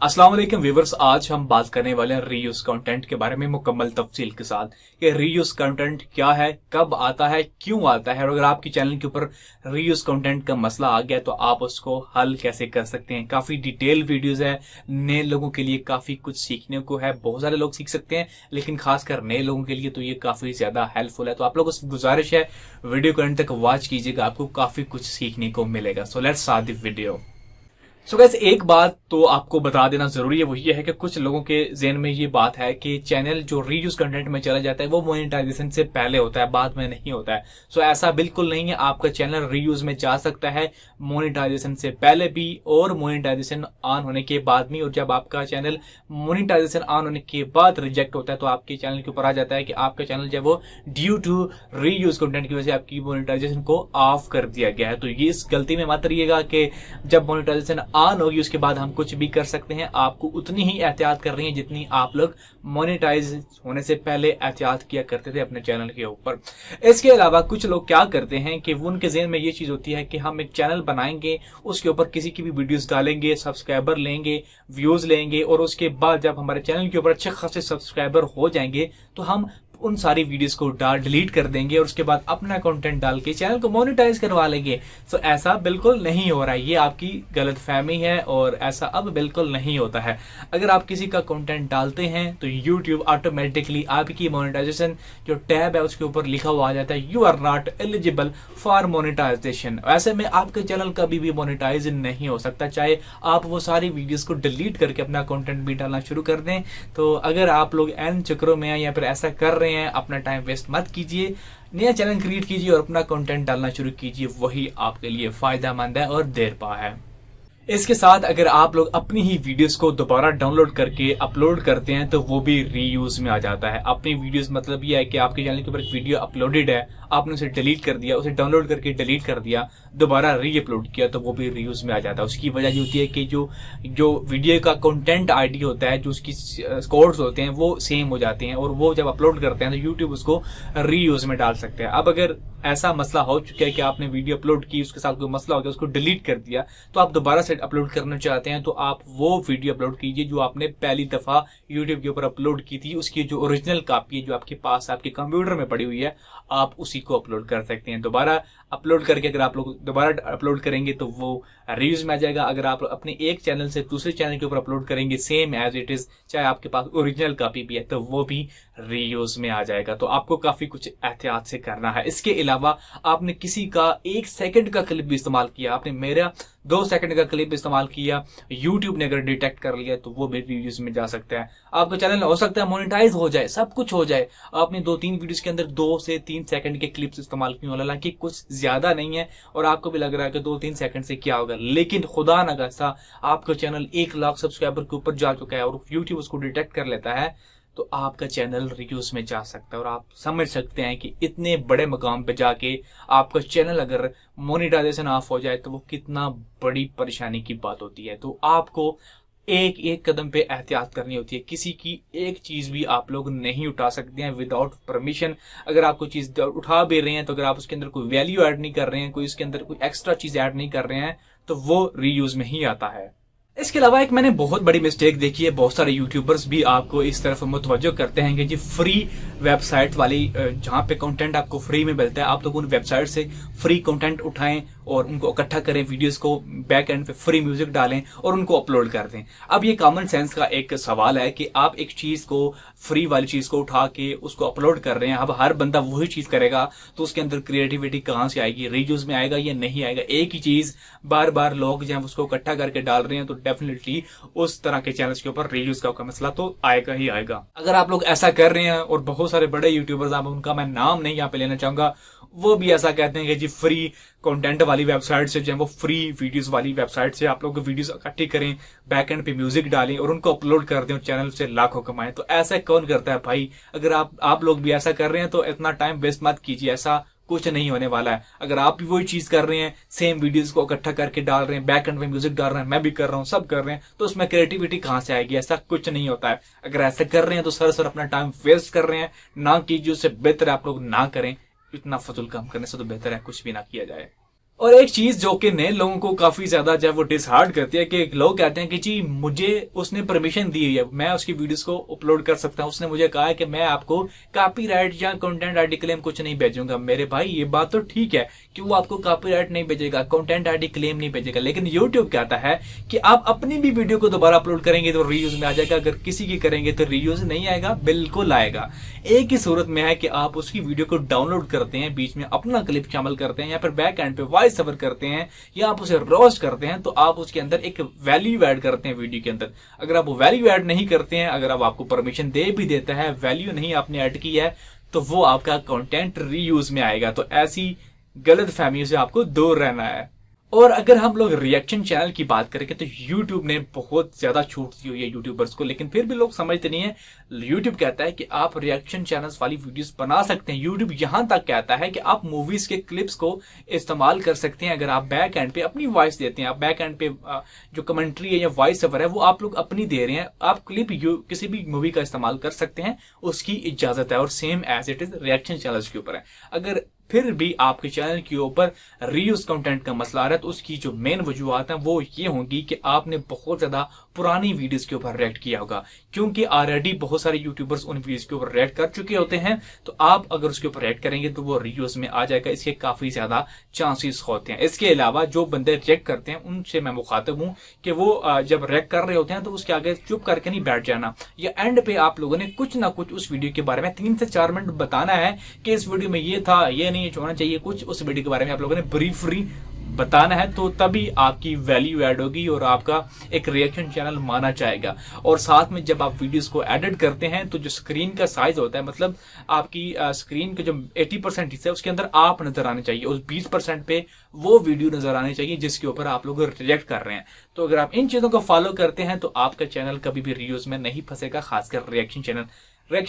अस्सलाम वालेकुम व्यूवर्स, आज हम बात करने वाले हैं रीयूज कंटेंट के बारे में मुकम्मल तफसील के साथ कि रीयूज कंटेंट क्या है, कब आता है, क्यों आता है और अगर आपके चैनल के ऊपर रीयूज कंटेंट का मसला आ गया तो आप उसको हल कैसे कर सकते हैं। काफी डिटेल वीडियोस है, नए लोगों के लिए काफी कुछ सीखने को है। बहुत सारे लोग सीख सकते हैं लेकिन खासकर नए लोगों के लिए तो ये काफी ज्यादा हेल्पफुल है। तो आप लोगों से गुजारिश है वीडियो को अंत तक वॉच कीजिएगा, आपको काफी कुछ सीखने को मिलेगा। So let's start the video. So guys, एक बात तो आपको बता देना जरूरी है, वो ये है कि कुछ लोगों के ज़हन में ये बात है कि चैनल जो रीयूज कंटेंट में चला जाता है वो मोनेटाइजेशन से पहले होता है, बाद में नहीं होता है। सो ऐसा बिल्कुल नहीं है। आपका चैनल रीयूज में जा सकता है मोनेटाइजेशन से पहले भी और मोनेटाइजेशन ऑन होने के बाद भी। और जब आपका चैनल मोनेटाइजेशन ऑन होने के बाद रिजेक्ट होता है तो आपके चैनल के ऊपर आ जाता है कि आपका चैनल जो है वो ड्यू टू रीयूज कंटेंट की वजह से आपकी मोनेटाइजेशन को ऑफ कर दिया गया है। तो ये इस गलती में मत रहिएगा कि जब मोनेटाइजेशन ऑन होगी उसके बाद हम कुछ भी कर सकते हैं। आपको उतनी ही एहतियात करनी है जितनी आप लोग मोनेटाइज होने से पहले एहतियात किया करते थे अपने चैनल के ऊपर। इसके अलावा कुछ लोग क्या करते हैं कि उनके ज़हन में ये चीज होती है कि हम एक चैनल बनाएंगे, उसके ऊपर किसी की भी वीडियोस डालेंगे, सब्सक्राइबर लेंगे, व्यूज लेंगे और उसके बाद जब हमारे चैनल के ऊपर अच्छे खासे सब्सक्राइबर हो जाएंगे तो हम उन सारी वीडियोस को डिलीट कर देंगे और उसके बाद अपना कंटेंट डाल के चैनल को मोनेटाइज करवा लेंगे। तो ऐसा बिल्कुल नहीं हो रहा है, ये आपकी गलतफहमी है और ऐसा अब बिल्कुल नहीं होता है। अगर आप किसी का कंटेंट डालते हैं तो यूट्यूब ऑटोमेटिकली आपकी मोनेटाइजेशन जो टैब है उसके ऊपर लिखा हुआ आ जाता है, you are not eligible for monetisation. ऐसे में आपका चैनल कभी भी मोनेटाइज नहीं हो सकता, चाहे आप वो सारी वीडियोस को डिलीट करके अपना कंटेंट भी डालना शुरू कर दें। तो अगर आप लोग एन चक्रों में हैं या फिर ऐसा कर रहे हैं, अपना टाइम वेस्ट मत कीजिए, नया चैनल क्रिएट कीजिए और अपना कंटेंट डालना शुरू कीजिए, वही आपके लिए फायदेमंद है और देर पा है। इसके साथ अगर आप लोग अपनी ही वीडियोस को दोबारा डाउनलोड करके अपलोड करते हैं तो वो भी रीयूज में आ जाता है। अपनी वीडियोस मतलब ये है कि आपके चैनल के ऊपर एक वीडियो अपलोडेड है, आपने उसे डिलीट कर दिया, उसे डाउनलोड करके डिलीट कर दिया, दोबारा री अपलोड किया तो वो भी रीयूज में आ जाता है। उसकी वजह ये होती है कि जो वीडियो का कंटेंट आईडी होता है, जो उसकी कोड्स होते हैं वो सेम हो जाते हैं और वो जब अपलोड करते हैं तो यूट्यूब उसको रीयूज में डाल सकते हैं। अब अगर ऐसा मसला हो चुका है कि आपने वीडियो अपलोड की, उसके साथ कोई मसला हो गया, उसको डिलीट कर दिया, तो आप दोबारा से अपलोड करना चाहते हैं तो आप वो वीडियो अपलोड कीजिए जो आपने पहली दफा यूट्यूब के ऊपर अपलोड की थी। उसकी जो ओरिजिनल कॉपी है जो आपके पास आपके कंप्यूटर में पड़ी हुई है, आप उसी को अपलोड कर सकते हैं। दोबारा अपलोड करके अगर आप लोग दोबारा अपलोड करेंगे तो वो रीयूज में आ जाएगा। अगर आप अपने एक चैनल से दूसरे चैनल के ऊपर अपलोड करेंगे सेम एज इट इज, चाहे आपके पास ओरिजिनल कॉपी भी है, तो वो भी रीयूज में आ जाएगा। तो आपको काफी कुछ एहतियात से करना है। इसके अलावा आपने किसी का 1 सेकंड का क्लिप भी इस्तेमाल किया, आपने मेरा 2 सेकंड का क्लिप इस्तेमाल किया, यूट्यूब ने अगर डिटेक्ट कर लिया तो वो भी रीयूज में जा सकता है। आपका चैनल हो सकता है मोनेटाइज हो जाए, सब कुछ हो जाए, आपने 2-3 वीडियोस के अंदर 2 से 3 सेकंड के क्लिप्स इस्तेमाल किए, हालांकि कुछ ज्यादा नहीं है और आपको भी लग रहा है कि 2-3 सेकंड से क्या होगा, लेकिन खुदा न खास्ता आपका चैनल 1 लाख सब्सक्राइबर के ऊपर जा चुका है और यूट्यूब उसको डिटेक्ट कर लेता है तो आपका चैनल रीयूज में जा सकता है। और आप समझ सकते हैं कि इतने बड़े मकाम पे जाके आपका चैनल अगर मोनेटाइजेशन ऑफ हो जाए तो वो कितना बड़ी परेशानी की बात होती है। तो आपको एक एक कदम पे एहतियात करनी होती है। किसी की एक चीज भी आप लोग नहीं उठा सकते हैं विदाउट परमिशन। अगर आप कोई चीज उठा भी रहे हैं तो अगर आप उसके अंदर कोई वैल्यू ऐड नहीं कर रहे हैं, कोई उसके अंदर कोई एक्स्ट्रा चीज ऐड नहीं कर रहे हैं, तो वो रीयूज में ही आता है। इसके अलावा एक मैंने बहुत बड़ी मिस्टेक देखी है, बहुत सारे यूट्यूबर्स भी आपको इस तरफ मुतवज्जो करते हैं कि जी फ्री वेबसाइट वाली जहां पे कंटेंट आपको फ्री में मिलता है, आप लोग उन वेबसाइट से फ्री कंटेंट उठाएं और उनको इकट्ठा करें, वीडियोस को बैक एंड पे फ्री म्यूजिक डालें और उनको अपलोड कर दें। अब ये कॉमन सेंस का एक सवाल है कि आप एक चीज को, फ्री वाली चीज को उठा के उसको अपलोड कर रहे हैं, अब हर बंदा वही चीज करेगा तो उसके अंदर क्रिएटिविटी कहां से आएगी, रीयूज में आएगा या नहीं आएगा। एक ही चीज बार बार लोग जब उसको इकट्ठा करके डाल रहे हैं तो डेफिनेटली उस तरह के चैनल्स के ऊपर रीयूज का मसला तो आएगा ही आएगा। अगर आप लोग ऐसा कर रहे हैं और बहुत सारे बड़े यूट्यूबर्स, आप उनका मैं नाम नहीं यहाँ पे लेना चाहूंगा, वो भी ऐसा कहते हैं कि जी फ्री कंटेंट वाली वेबसाइट से, जो है वो फ्री वीडियोस वाली वेबसाइट से आप लोग वीडियोस इकट्ठी करें, बैक एंड पे म्यूजिक डालें और उनको अपलोड कर दें और चैनल से लाखों कमाएं। तो ऐसा कौन करता है भाई? अगर आप लोग भी ऐसा कर रहे हैं तो इतना टाइम वेस्ट मत कीजिए, ऐसा कुछ नहीं होने वाला है। अगर आप भी वही चीज कर रहे हैं, सेम वीडियोस को इकट्ठा करके डाल रहे हैं, बैक एंड में म्यूजिक डाल रहे हैं, मैं भी कर रहा हूं, सब कर रहे हैं, तो उसमें क्रिएटिविटी कहां से आएगी? ऐसा कुछ नहीं होता है। अगर ऐसा कर रहे हैं तो सर अपना टाइम वेस्ट कर रहे हैं, ना कीजिए, उससे बेहतर आप लोग ना करें। इतना फजूल काम करने से तो बेहतर है कुछ भी ना किया जाए। और एक चीज जो कि नए लोगों को काफी ज्यादा जब वो डिसहार्ट करती है कि लोग कहते हैं कि जी मुझे उसने परमिशन दी है, मैं उसकी वीडियोस को अपलोड कर सकता हूं, उसने मुझे कहा है कि मैं आपको कॉपीराइट या कंटेंट आईडी क्लेम कुछ नहीं भेजूंगा। मेरे भाई ये बात तो ठीक है कि वो आपको कॉपीराइट नहीं भेजेगा, कंटेंट आईडी क्लेम नहीं भेजेगा, लेकिन यूट्यूब कहता है कि आप अपनी भी वीडियो को दोबारा अपलोड करेंगे तो रीयूज में आ जाएगा, अगर किसी की करेंगे तो रीयूज नहीं आएगा, बिल्कुल आएगा। एक ही सूरत में है कि आप उसकी वीडियो को डाउनलोड करते हैं, बीच में अपना क्लिप शामिल करते हैं या फिर बैक एंड पे वॉइस ओवर करते हैं या आप उसे रोस्ट करते हैं, तो आप उसके अंदर एक वैल्यू ऐड करते हैं वीडियो के अंदर। अगर आप वो वैल्यू ऐड नहीं करते हैं, अगर आप आपको परमिशन दे भी देता है, वैल्यू नहीं आपने ऐड की है, तो वो आपका कंटेंट रीयूज में आएगा। तो ऐसी गलत फहमियों से आपको दूर रहना है। और अगर हम लोग रिएक्शन चैनल की बात करेंगे तो YouTube ने बहुत ज्यादा छूट दी हुई है यूट्यूबर्स को, लेकिन फिर भी लोग समझते नहीं है। YouTube कहता है कि आप रिएक्शन चैनल्स वाली वीडियोस बना सकते हैं। YouTube यहां तक कहता है कि आप मूवीज के क्लिप्स को इस्तेमाल कर सकते हैं। अगर आप बैक एंड पे अपनी वॉइस देते हैं, आप बैक एंड पे जो कमेंट्री है या वॉइस ओवर है वो आप लोग अपनी दे रहे हैं, आप क्लिप किसी भी मूवी का इस्तेमाल कर सकते हैं, उसकी इजाजत है। और same as it is reaction channels के ऊपर है। अगर फिर भी आपके चैनल के ऊपर रीयूज कंटेंट का मसला आ रहा है तो उसकी जो मेन वजूहत है वो ये होंगी कि आपने बहुत ज्यादा पुरानी वीडियोस के ऊपर रिएक्ट किया होगा, क्योंकि ऑलरेडी बहुत सारे यूट्यूबर्स उन वीडियोस के ऊपर रिएक्ट कर चुके होते हैं। तो आप अगर उसके ऊपर रिएक्ट करेंगे तो वो रीयूज में आ जाएगा, इसके काफी ज्यादा चांसेस होते हैं। इसके अलावा जो बंदे रिएक्ट करते हैं उनसे मैं मुखातिब हूं कि वो जब रिएक्ट कर रहे होते हैं तो उसके आगे चुप करके नहीं बैठ जाना, या एंड पे आप लोगों ने कुछ ना कुछ उस वीडियो के बारे में 3 से 4 मिनट बताना है कि इस वीडियो में ये था, ये नहीं होना चाहिए, कुछ उस वीडियो के बारे में आप लोगों ने ब्रीफली बताना है। तो तभी आपकी वैल्यू ऐड होगी और आपका एक रिएक्शन चैनल माना जाएगा। और साथ में जब आप वीडियोस को एडिट करते हैं तो जो स्क्रीन का साइज होता है, मतलब आपकी स्क्रीन का जो 80% हिस्सा है उसके अंदर आप नजर आने चाहिए, उस 20% पे वो वीडियो नजर आनी चाहिए जिसके ऊपर आप लोग रिएक्ट कर रहे हैं। तो अगर आप इन चीजों को फॉलो करते हैं तो आपका चैनल कभी भी रीयूज में नहीं फंसेगा, खासकर रिएक्शन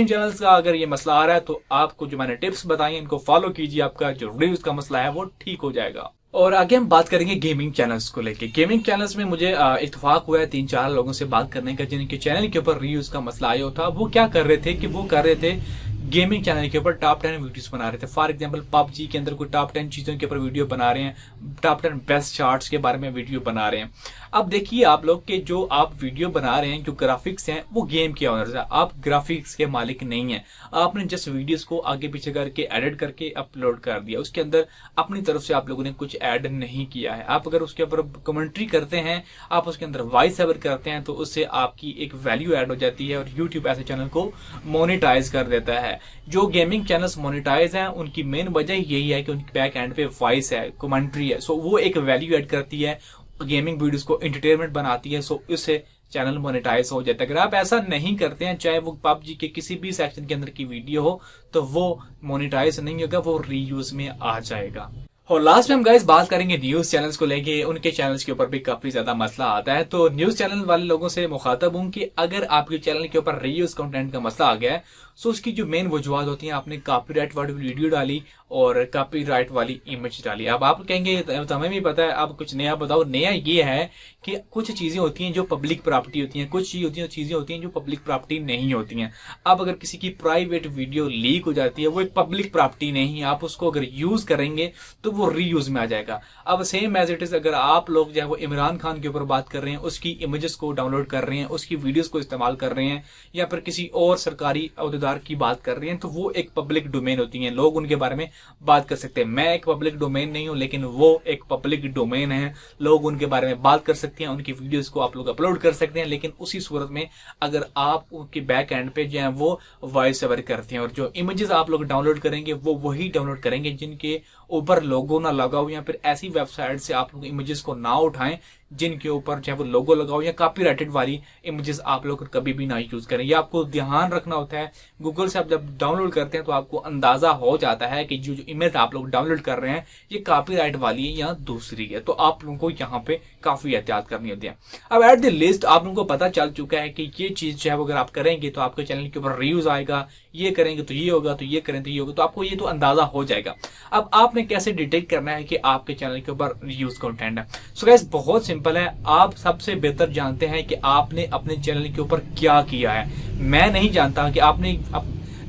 चैनल्स का अगर ये मसला आ रहा है तो आपको जो मैंने टिप्स बताई इनको फॉलो कीजिए, आपका जो रिव्यूज का मसला है वो ठीक हो जाएगा। और आगे हम बात करेंगे गेमिंग चैनल्स को लेके। गेमिंग चैनल्स में मुझे इत्तेफाक हुआ है 3-4 लोगों से बात करने का जिनके चैनल के ऊपर रीयूज का मसला आया था। वो क्या कर रहे थे कि वो कर रहे थे गेमिंग चैनल के ऊपर टॉप 10 वीडियोस बना रहे थे। फॉर एग्जांपल पबजी के अंदर कोई टॉप 10 चीजों के ऊपर वीडियो बना रहे हैं, टॉप 10 बेस्ट चार्ट्स के बारे में वीडियो बना रहे हैं। अब देखिए आप लोग के जो आप वीडियो बना रहे हैं, जो ग्राफिक्स हैं वो गेम के ऑनर्स है, आप ग्राफिक्स के मालिक नहीं है। आपने जस्ट वीडियोस को आगे पीछे करके एडिट करके अपलोड कर दिया, उसके अंदर अपनी तरफ से आप लोगों ने कुछ ऐड नहीं किया है। आप अगर उसके ऊपर कमेंट्री करते हैं, आप उसके अंदर वॉइस ओवर करते हैं तो उससे आपकी एक वैल्यू ऐड हो जाती है और यूट्यूब ऐसे चैनल को मोनेटाइज कर देता है। जो गेमिंग चैनल्स मोनेटाइज हैं उनकी मेन वजह यही है कि उनकी बैक एंड पे वॉइस है, कमेंट्री है, सो वो एक वैल्यू ऐड करती है, गेमिंग वीडियोस को एंटरटेनमेंट बनाती है, सो इससे चैनल मोनेटाइज हो जाता है। अगर आप ऐसा नहीं करते हैं, चाहे वो पबजी के किसी भी सेक्शन के अंदर की वीडियो हो, तो वो मोनेटाइज नहीं होगा, वो रीयूज में आ जाएगा। और लास्ट में हम गाइस बात करेंगे न्यूज चैनल्स को लेके। उनके चैनल्स के ऊपर भी काफी ज्यादा मसला आता है। तो न्यूज चैनल वाले लोगों से मुखातब हूं कि अगर आपके चैनल के ऊपर रीयूज कंटेंट का मसला आ गया है, तो उसकी जो मेन वजूहत होती है, आपने कॉपीराइट वाली वीडियो डाली और कॉपीराइट वाली इमेज डाली। अब आप कहेंगे हमें भी पता है, आप कुछ नया बताओ। नया ये है कि कुछ चीजें होती हैं जो पब्लिक प्रॉपर्टी होती हैं, कुछ चीजें होती हैं जो पब्लिक प्रॉपर्टी नहीं होती हैं। अब अगर किसी की प्राइवेट वीडियो लीक हो जाती है, वो एक पब्लिक प्रॉपर्टी नहीं है, आप उसको अगर यूज करेंगे तो वो रीयूज में आ जाएगा। अब सेम एज इट इज अगर आप लोग जो है वो इमरान खान के ऊपर बात कर रहे हैं, उसकी इमेजेस को डाउनलोड कर रहे हैं, उसकी वीडियोस को इस्तेमाल कर रहे हैं, या फिर किसी और सरकारी अहदेदार की बात कर रहे हैं, तो वो एक पब्लिक डोमेन होती है, लोग उनके बारे में बात कर सकते हैं। मैं एक पब्लिक डोमेन नहीं हूं, लेकिन वो एक पब्लिक डोमेन है, लोग उनके बारे में बात कर सकते हैं, उनकी वीडियोस को आप लोग अपलोड कर सकते हैं। लेकिन उसी सूरत में अगर आप उनके बैक एंड पे जो है वो वॉइस ओवर करते हैं, और जो इमेजेस आप लोग डाउनलोड करेंगे वो वही डाउनलोड करेंगे जिनके ऊपर लोगो ना लगा हो, या फिर ऐसी वेबसाइट से आप लोग इमेजेस को ना उठाएं जिनके ऊपर चाहे वो लोगो लगाओ, या कॉपीराइटेड वाली इमेजेस आप लोग कभी भी ना यूज करें। ये आपको ध्यान रखना होता है। गूगल से आप जब डाउनलोड करते हैं तो आपको अंदाजा हो जाता है कि जो इमेज आप लोग डाउनलोड कर रहे हैं ये कॉपीराइट वाली है या दूसरी है, तो आप लोगों को यहाँ पे काफी एहतियात करनी होती है। अब एट द लिस्ट आप लोगों को पता चल चुका है कि ये चीज जो है अगर आप करेंगे तो आपके चैनल के ऊपर रीयूज आएगा, ये करेंगे तो ये होगा, तो ये करें तो ये होगा, तो आपको ये तो अंदाजा हो जाएगा। अब आपने कैसे डिटेक्ट करना है कि आपके चैनल के ऊपर रीयूज कंटेंट है? सो गाइस बहुत सिंपल है, आप सबसे बेहतर जानते हैं कि आपने अपने चैनल के ऊपर क्या किया है। मैं नहीं जानता कि आपने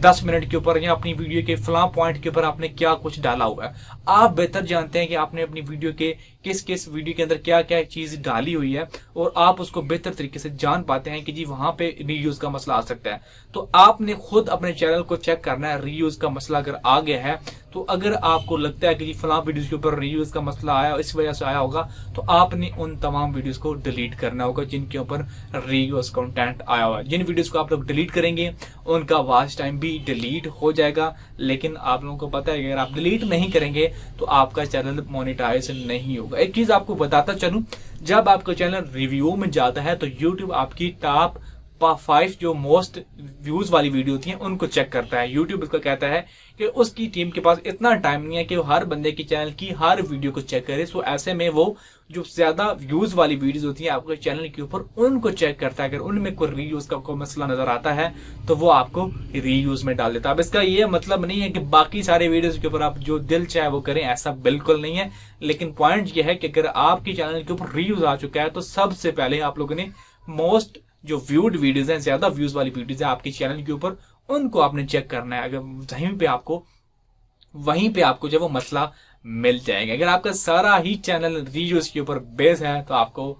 10 मिनट के ऊपर या अपनी वीडियो के फला पॉइंट के ऊपर आपने क्या कुछ डाला हुआ है। आप बेहतर जानते हैं कि आपने अपनी वीडियो के किस वीडियो के अंदर क्या क्या चीज डाली हुई है और आप उसको बेहतर तरीके से जान पाते हैं कि जी वहां पे रीयूज का मसला आ सकता है। तो आपने खुद अपने चैनल को चेक करना है रीयूज का मसला अगर आ गया है तो अगर आपको लगता है कि जी फलां वीडियोस के ऊपर रीयूज का मसला आया इस वजह से आया होगा तो आपने उन तमाम वीडियोस को डिलीट करना होगा जिनके ऊपर रीयूज कंटेंट आया हुआ है। जिन वीडियोस को आप लोग डिलीट करेंगे उनका वॉच टाइम भी डिलीट हो जाएगा, लेकिन आप लोगों को पता है कि अगर आप डिलीट नहीं करेंगे तो आपका चैनल मोनेटाइज नहीं होगा। एक चीज आपको बताता चलूं, जब आपका चैनल रिव्यू में जाता है तो यूट्यूब आपकी टॉप 5 जो मोस्ट व्यूज वाली वीडियो होती हैं उनको चेक करता है। यूट्यूब इसको कहता है कि उसकी टीम के पास इतना टाइम नहीं है कि वो हर बंदे की चैनल की हर वीडियो को चेक करे। सो ऐसे में वो जो ज्यादा व्यूज वाली वीडियोस होती हैं आपके चैनल के ऊपर उनको चेक करता है। अगर उनमें कोई रीयूज का कोई मसला नजर आता है तो वो आपको रीयूज में डाल देता है। अब इसका ये मतलब नहीं है कि बाकी सारे वीडियोस के ऊपर आप जो दिल चाहे वो करें, ऐसा बिल्कुल नहीं है। लेकिन पॉइंट ये है कि अगर आपकी चैनल के ऊपर रीयूज आ चुका है तो सबसे पहले आप लोगों ने मोस्ट जो व्यूड वीडियोस हैं, ज्यादा व्यूज वाली वीडियोस हैं आपके चैनल के ऊपर, उनको आपने चेक करना है। अगर वहीं पे आपको जब वो मसला मिल जाएगा। अगर आपका सारा ही चैनल रीयूज के ऊपर बेस है तो आपको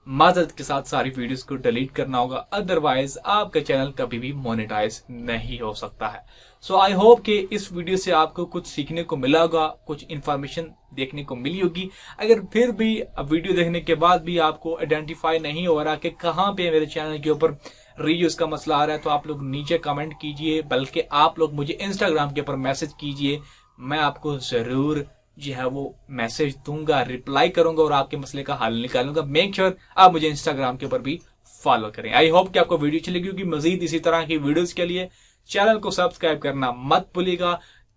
माजरत के साथ सारी वीडियोस को डिलीट करना होगा, अदरवाइज आपका चैनल कभी भी मोनेटाइज नहीं हो सकता है। सो आई होप कि इस वीडियो से आपको कुछ सीखने को मिला होगा, कुछ इन्फॉर्मेशन देखने को मिली होगी। अगर फिर भी वीडियो देखने के बाद भी आपको आइडेंटिफाई नहीं हो रहा कि कहाँ पे मेरे चैनल के ऊपर रीयूज का मसला आ रहा है तो आप लोग नीचे कमेंट कीजिए, बल्कि आप लोग मुझे इंस्टाग्राम के ऊपर मैसेज कीजिए। मैं आपको जरूर जो है वो मैसेज दूंगा, रिप्लाई करूंगा और आपके मसले का हल निकालूंगा। मेक श्योर आप मुझे इंस्टाग्राम के ऊपर भी फॉलो करें। आई होप कि आपको वीडियो अच्छी लगी होगी। मजीद इसी तरह की वीडियोस के लिए चैनल को सब्सक्राइब करना मत भूलिएगा।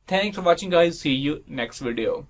Thanks for watching guys, see you next video.